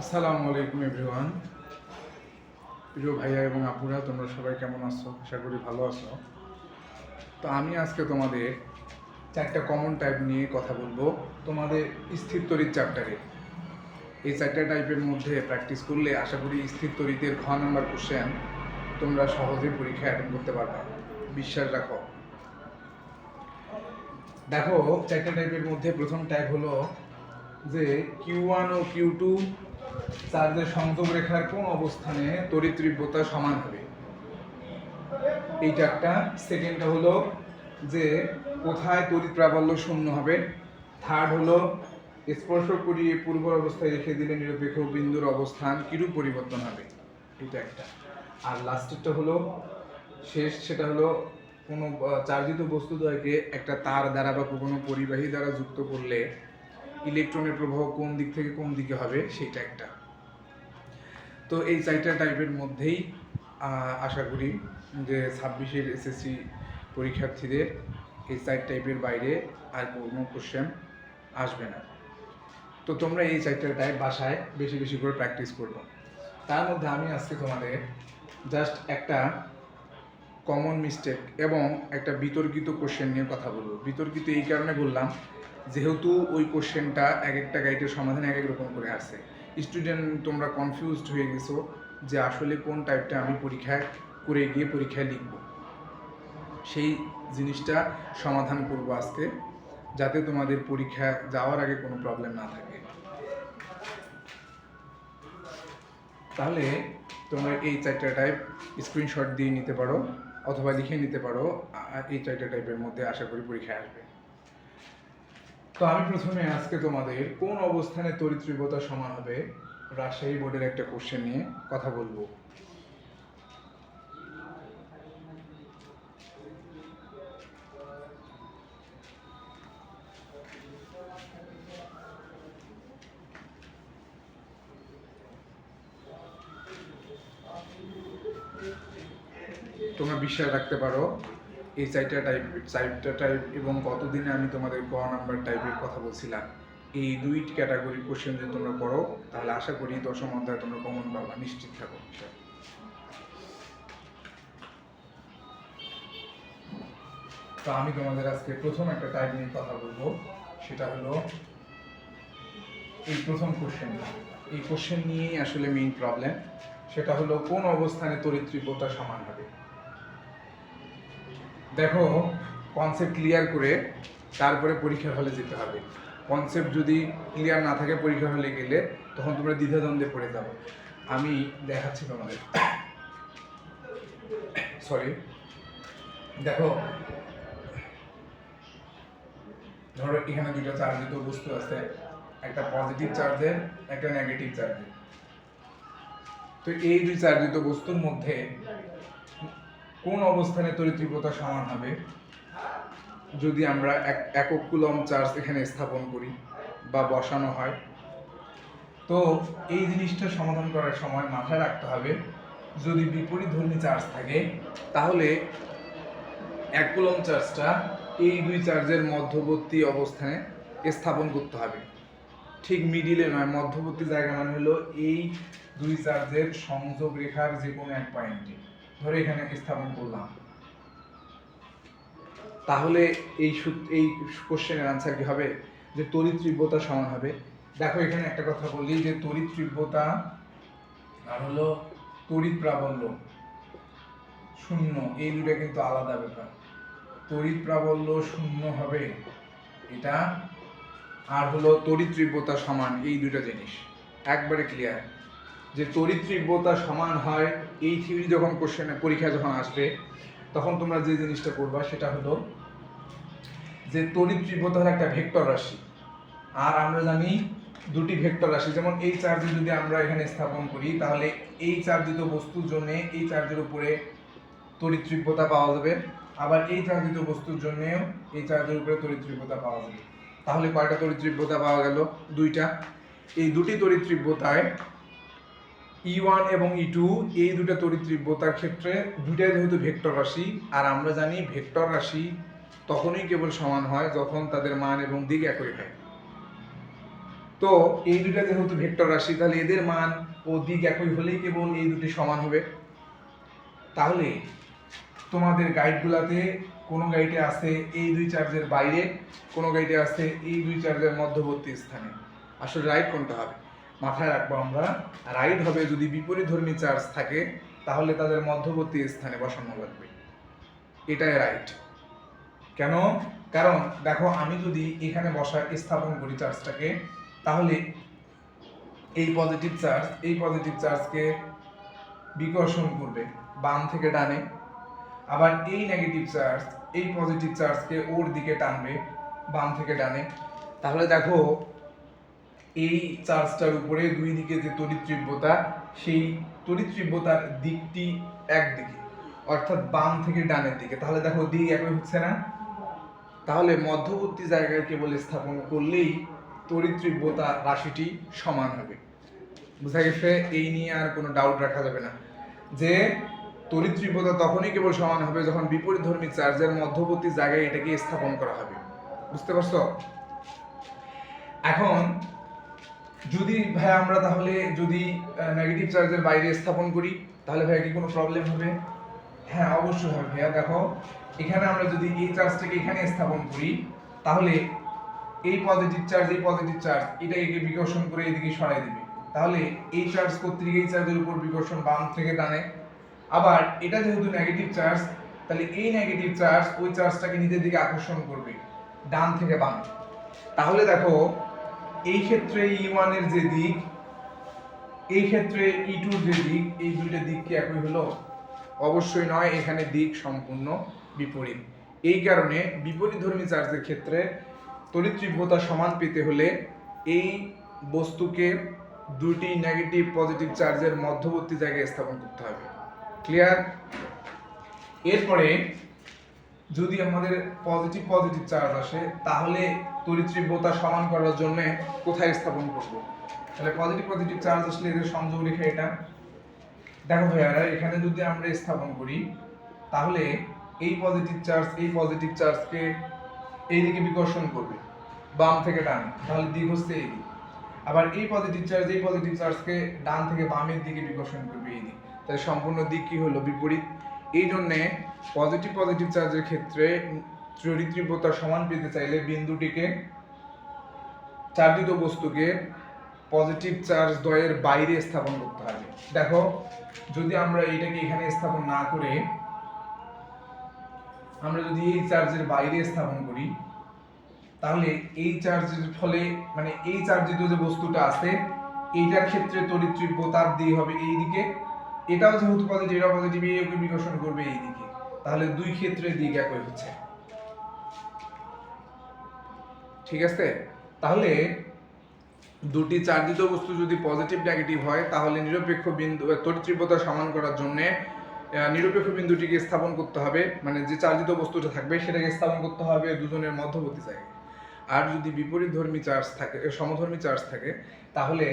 আসসালামু আলাইকুম এভরিওয়ান। প্রিয় ভাইয়া এবং আপুরা, তোমরা সবাই কেমন আছো? আশা করি ভালো আছো। তো আমি আজকে তোমাদের চারটা কমন টাইপ নিয়ে কথা বলবো তোমাদের স্থির তড়িৎ চ্যাপ্টারে। এই চারটা টাইপের মধ্যে প্র্যাকটিস করলে আশা করি স্থির তড়িতের ঘ নাম্বার কোশ্চেন তোমরা সহজে পরীক্ষায় অ্যাটেন্ড করতে পারবে, বিশ্বাস রাখো। দেখো, চারটা টাইপের মধ্যে প্রথম টাইপ হলো যে Q1 ও Q2 চার্জের সংযোগ রেখার কোন অবস্থানে তড়িৎ তীব্রতা সমান হবে, এইটা একটা। সেকেন্ডটা হলো যে কোথায় তড়িৎ প্রাবল্য শূন্য হবে। থার্ড হলো স্পর্শ করিয়ে পূর্ব অবস্থায় রেখে দিলে নিরপেক্ষ বিন্দুর অবস্থান কিরূপ পরিবর্তন হবে, এটা একটা। আর লাস্টেরটা হলো শেষ, সেটা হলো কোনো চার্জিত বস্তুদ্বয়কে একটা তার দ্বারা বা কোনো পরিবাহী দ্বারা যুক্ত করলে ইলেকট্রনের প্রবাহ কোন দিক থেকে কোন দিকে হবে, সেটা একটা। তো এই চারটা টাইপের মধ্যেই আশা করি যে 26-এর এসএসসি পরীক্ষার্থীদের এই চার টাইপের বাইরে আর কোনো কোশ্চেন আসবে না। তো তোমরা এই চারটা টাইপ বাসায় বেশি বেশি করে প্র্যাকটিস করবো। তার মধ্যে আমি আজকে তোমাদের জাস্ট একটা কমন মিস্টেক এবং একটা বিতর্কিত কোশ্চেন নিয়ে কথা বলবো। বিতর্কিত এই কারণে বললাম, যেহেতু ওই কোশ্চেনটা এক একটা গাইডের সমাধান এক এক রকম করে আসে। স্টুডেন্ট তোমরা কনফিউজড হয়ে গেছো যে আসলে কোন টাইপটা আমি পরীক্ষায় করে গিয়ে পরীক্ষায় লিখব। সেই জিনিসটা সমাধান করব আজকে, যাতে তোমাদের পরীক্ষা যাওয়ার আগে কোনো প্রবলেম না থাকে। তাহলে তোমরা এই চারটা টাইপ স্ক্রিনশট দিয়ে নিতে পারো অথবা লিখে নিতে পারো, এই চারটা টাইপের মধ্যে আশা করি পরীক্ষায় আসবে। তো আমি প্রথমে আজকে তোমাদের কোন অবস্থানে তড়িৎ তীব্রতা সমান হবে রাজশাহী বোর্ডের একটা কোশ্চেন নিয়ে কথা বলবো। তোমরা বিশ্বাস রাখতে পারো, এই চারটা টাইপ এবং কতদিনে আমি তোমাদের ক নাম্বার টাইপের কথা বলছিলাম, এই দুই ক্যাটাগরির কোশ্চেন যদি তোমরা করো তাহলে আশা করি দশম অধ্যায় তোমরা কমন পাবা, নিশ্চিত থাকো। তো আমি তোমাদের আজকে প্রথম একটা টাইপ নিয়ে কথা বলবো, সেটা হলো এই প্রথম কোশ্চেন। এই কোশ্চেন নিয়েই আসলে মেইন প্রবলেম, সেটা হলো কোন অবস্থানে তড়িৎ তীব্রতা সমান হবে। দেখো, কনসেপ্ট ক্লিয়ার করে তারপরে পরীক্ষার হলে যেতে হবে। কনসেপ্ট যদি ক্লিয়ার না থাকে পরীক্ষার হলে গেলে তখন তোমরা দ্বিধাদ্বন্দ্বে পড়ে যাবে। আমি দেখাচ্ছি তোমাদের, সরি। দেখো, ধরো এখানে দুইটা চার্জিত বস্তু আছে, একটা পজিটিভ চার্জের একটা নেগেটিভ চার্জের। তো এই দুই চার্জিত বস্তুর মধ্যে কোন অবস্থানে তড়িৎ তীব্রতা সমান হবে যদি আমরা একক কুলম্ব চার্জ এখানে স্থাপন করি বা বসানো হয়। তো এই জিনিসটা সমাধান করার সময় মাথায় রাখতে হবে, যদি বিপরীতধর্মী চার্জ থাকে তাহলে এক কুলম্ব চার্জটা এই দুই চার্জের মধ্যবর্তী অবস্থানে স্থাপন করতে হবে। ঠিক মিডিলে নয়, মধ্যবর্তী জায়গা মানে হলো এই দুই চার্জের সংযোগ রেখার যে কোনো এক পয়েন্টে। ধরে এখানে স্থাপন করলাম, তাহলে এই কোশ্চেনের আনসার কি হবে, যে তড়িৎ তীব্রতা সমান হবে। দেখো, এখানে একটা কথা বলি যে তড়িৎ তীব্রতা আর হলো তড়িৎ প্রাবল্য শূন্য, এই দুটো কিন্তু আলাদা ব্যাপার। তড়িৎ প্রাবল্য শূন্য হবে এটা, আর হলো তড়িৎ তীব্রতা সমান, এই দুটো জিনিস একবারে ক্লিয়ার। যে তড়িৎ তীব্রতা সমান হয়, এই থিওরি যখন কোশ্চেনে পরীক্ষা যখন আসবে তখন তোমরা যে জিনিসটা করবা সেটা হলো যে তড়িৎ তীব্রতা হলো একটা ভেক্টর রাশি, আর আমরা জানি দুটি ভেক্টর রাশি। যেমন এই চার্জ যদি আমরা এখানে স্থাপন করি তাহলে এই চার্জিত বস্তুর জন্য এই চার্জের উপরে তড়িৎ তীব্রতা পাওয়া যাবে, আবার এই চার্জিত বস্তুর জন্যও এই চার্জের উপরে তড়িৎ তীব্রতা পাওয়া যাবে। তাহলে কয়টা তড়িৎ তীব্রতা পাওয়া গেল? দুইটা। এই দুটি তড়িৎ তীব্রতায় E1 এবং E2, এই দুটো তড়িৎ তীব্রতার ক্ষেত্রে দুইটাই যেহেতু ভেক্টর রাশি, আর আমরা জানি ভেক্টর রাশি তখনই কেবল সমান হয় যখন তাদের মান এবং দিক একই হয়। তো এই দুইটা যেহেতু ভেক্টর রাশি, তাহলে এদের মান ও দিক একই হলেই কেবল এই দুটি সমান হবে। তাহলে তোমাদের গাইডগুলাতে কোনো গাইডে আছে এই দুই চার্জের বাইরে, কোনো গাইডে আছে এই দুই চার্জের মধ্যবর্তী স্থানে। আসলে রাইট কোনটা হবে মাথায় রাখবো আমরা। রাইট হবে যদি বিপরীতধর্মী চার্জ থাকে তাহলে তাদের মধ্যবর্তী স্থানে বসানো লাগবে, এটাই রাইট। কেন? কারণ দেখো আমি যদি এখানে স্থাপন করি চার্জটাকে, তাহলে এই পজিটিভ চার্জকে বিকর্ষণ করবে বাম থেকে ডানে, আবার এই নেগেটিভ চার্জ এই পজিটিভ চার্জকে ওর দিকে টানবে বাম থেকে ডানে। তাহলে দেখো এই চার্জটার উপরে দুই দিকে যে তড়িৎ তীব্রতা, সেই তড়িৎ তীব্রতার দিকটি একদিকে, অর্থাৎ বাম থেকে ডানের দিকে। তাহলে দেখো দিক একই হচ্ছে না? তাহলে মধ্যবর্তী জায়গায় কেবল স্থাপন করলেই তড়িৎ তীব্রতা রাশিটি সমান হবে। বুঝা গেছে? এই নিয়ে আর কোনো ডাউট রাখা যাবে না যে তড়িৎ তীব্রতা তখনই কেবল সমান হবে যখন বিপরীতধর্মী চার্জের মধ্যবর্তী জায়গায় এটাকে স্থাপন করা হবে। বুঝতে পারছো? এখন যদি ভাই আমরা তাহলে যদি নেগেটিভ চার্জের বাইরে স্থাপন করি তাহলে ভাই কি কোনো প্রবলেম হবে? হ্যাঁ অবশ্যই হবে ভাইয়া। দেখো এখানে আমরা যদি এই চার্জটাকে এখানে স্থাপন করি তাহলে এই পজিটিভ চার্জ এটাকে বিকর্ষণ করে এদিকে সরাই দিবে। তাহলে এই চার্জ কর্তৃক এই চার্জের উপর বিকর্ষণ বাম থেকে ডানে। আবার এটা যেহেতু নেগেটিভ চার্জ, তাহলে এই নেগেটিভ চার্জ ওই চার্জটাকে নিজের দিকে আকর্ষণ করবে ডান থেকে বামে। তাহলে দেখো এই ক্ষেত্রে E1 এর যে দিক, এই ক্ষেত্রে E2 এর যে দিক, এই দুইটা দিক কি একই হলো? অবশ্যই নয়, এখানে দিক সম্পূর্ণ বিপরীত। এই কারণে বিপরীতধর্মী চার্জের ক্ষেত্রে তড়িৎ তীব্রতা সমান পেতে হলে এই বস্তুকে দুটি নেগেটিভ পজিটিভ চার্জের মধ্যবর্তী জায়গায় স্থাপন করতে হবে। ক্লিয়ার? এরপরে যদি আমাদের পজিটিভ চার্জ আসে তাহলে তড়িৎ তীব্রতা সমান করার জন্য কোথায় স্থাপন করব? তাহলে পজিটিভ চার্জ আসলে এদের সংযোগ রেখা এটা। দেখো ভাইয়ারা এখানে যদি আমরা স্থাপন করি তাহলে এই পজিটিভ চার্জকে এইদিকে বিকর্ষণ করবে বাম থেকে ডানে, তাহলে দিক হচ্ছে এই দিক। আবার এই পজিটিভ চার্জকে ডান থেকে বামের দিকে বিকর্ষণ করবে এই দিক। তাহলে সম্পূর্ণ দিক কি হলো? বিপরীত। এই জন্যে পজিটিভ চার্জের ক্ষেত্রে তড়িৎ তীব্রতা সমান পেতে চাইলে বিন্দুটিকে চার্জিত বস্তুকে পজিটিভ চার্জ দ্বয়ের বাইরে স্থাপন করতে হবে। দেখো যদি আমরা এটাকে এখানে স্থাপন না করে আমরা যদি এই চার্জের বাইরে স্থাপন করি তাহলে এই চার্জের ফলে মানে এই চার্জিত যে বস্তুটা আছে এইটার ক্ষেত্রে তড়িৎ তীব্রতার দিক হবে এই দিকে, এটাও যেহেতু পজিটিভ এটা পজিটিভ একে বিকর্ষণ করবে এই দিকে। তাহলে দুই ক্ষেত্রে দিক একই হচ্ছে। ঠিক আছে? তাহলে দুটি চার্জিত বস্তু যদি পজিটিভ নেগেটিভ হয় তাহলে নিরপেক্ষ বিন্দু তড়িৎ তীব্রতা সমান করার জন্য নিরপেক্ষ বিন্দুটিকে স্থাপন করতে হবে, মানে যে চার্জিত বস্তুটা থাকবে সেটাকে স্থাপন করতে হবে দুজনের মধ্যবর্তী জায়গায়। আর যদি বিপরীতধর্মী চার্জ থাকে সমধর্মী চার্জ থাকে তাহলে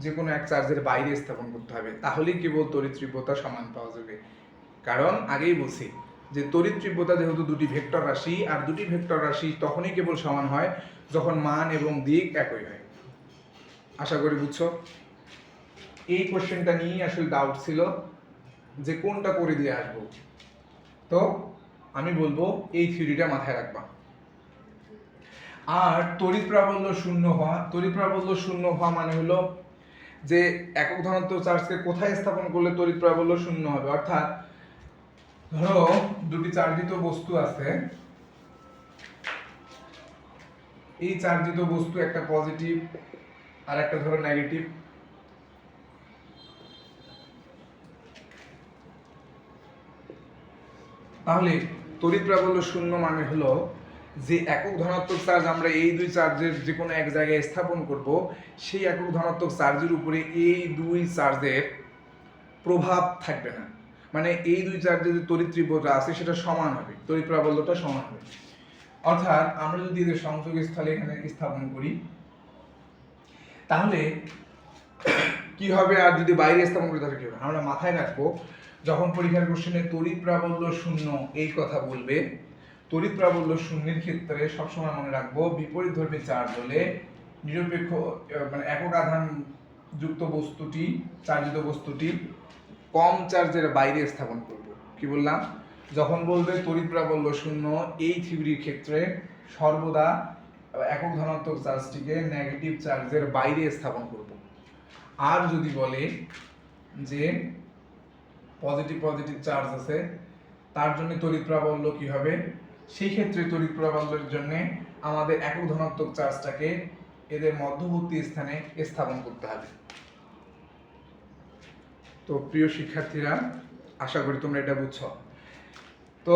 যে কোনো এক চার্জের বাইরে স্থাপন করতে হবে, তাহলেই কেবল তড়িৎ তীব্রতা সমান পাওয়া যাবে। কারণ আগেই বলছি যে তড়িৎ তীব্রতা যেহেতু দুটি ভেক্টর রাশি, আর দুটি ভেক্টর রাশি তখনই কেবল সমান হয় যখন মান এবং দিক একই হয়। আশা করি বুঝছো। এই কোশ্চেনটা নিয়েই আসলে ডাউট ছিল যে কোনটা করে দিয়ে আসবো, তো আমি বলবো এই থিওরিটা মাথায় রাখবা। আর তড়িৎ প্রাবল্য শূন্য হওয়া মানে হলো যে একক ধনাত্মক চার্জকে কোথায় স্থাপন করলে তড়িৎ প্রাবল্য শূন্য হবে। অর্থাৎ ধরো দুটি চার্জিত বস্তু আছে, এই চার্জিত বস্তু একটা পজিটিভ আর একটা ধরো নেগেটিভ। তাহলে তড়িৎ প্রাবল্য শূন্য মানে হলো যে একক ধনাত্মক চার্জ আমরা এই দুই চার্জের যে কোনো এক জায়গায় স্থাপন করব, সেই একক ধনাত্মক চার্জের উপরে এই দুই চার্জের প্রভাব থাকবে না। মানে এই দুই চার্জের যে তড়িৎ তীব্রতা আছে সেটা সমান হবে, তড়িৎ প্রাবল্যটা সমান হবে। অর্থাৎ আমরা যদি এদের সংযোগস্থলে এখানে স্থাপন করি তাহলে কি হবে, আর যদি বাইরে স্থাপন করি তাহলে কি হবে? আমরা মাথায় রাখবো যখন পরীক্ষার কোশ্চেনে তড়িৎ প্রাবল্য শূন্য এই কথা বলবে, তড়িৎ প্রাবল্য শূন্যের ক্ষেত্রে সবসময় মনে রাখবো বিপরীতধর্মী চার্জ হলে নিরপেক্ষ মানে একক আধান যুক্ত বস্তুটি চার্জিত বস্তুটি কম চার্জের বাইরে স্থাপন করব। কি বললাম? যখন বলবে তড়িৎ প্রাবল্য শূন্য, এই থিওরির ক্ষেত্রে সর্বদা একক ধনাত্মক চার্জটিকে নেগেটিভ চার্জের বাইরে স্থাপন করব। আর যদি বলে যে পজিটিভ পজিটিভ চার্জ আছে, তার জন্য তড়িৎ প্রাবল্য কি হবে? সেই ক্ষেত্রে তড়িৎ প্রাবল্যের জন্য আমাদের একক ধনাত্মক চার্জটাকে এদের মধ্যবর্তী স্থানে স্থাপন করতে হবে। তো প্রিয় শিক্ষার্থীরা, আশা করি তোমরা এটা বুঝছো। তো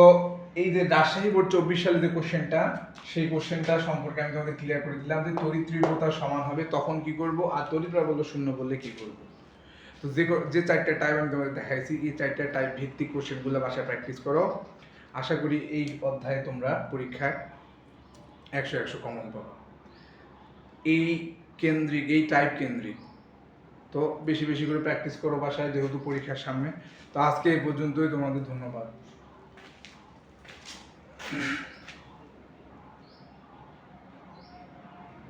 এই যে রাজশাহী বোর্ড 24 সালে যে কোশ্চেনটা, সেই কোশ্চেনটা সম্পর্কে আমি তোমাদের ক্লিয়ার করে দিলাম যে তড়িৎ তীব্রতা সমান হবে তখন কি করব, আর তড়িৎ প্রাবল্য শূন্য বললে কি করব। তো যে চারটা টাইপ আমি তোমাদের দেখাইছি, এই চারটা টাইপ ভিত্তিক কোশ্চেনগুলো বাসায় প্র্যাকটিস করো। আশা করি এই অধ্যায়ে তোমরা পরীক্ষায় 100 কমন পাবো। এই কেন্দ্রিক, এই টাইপ কেন্দ্রিক। তো বেশি বেশি করে প্র্যাকটিস করো বাসায়, যেহেতু পরীক্ষার সামনে। তো আজকে এই পর্যন্তই, তোমাদের ধন্যবাদ।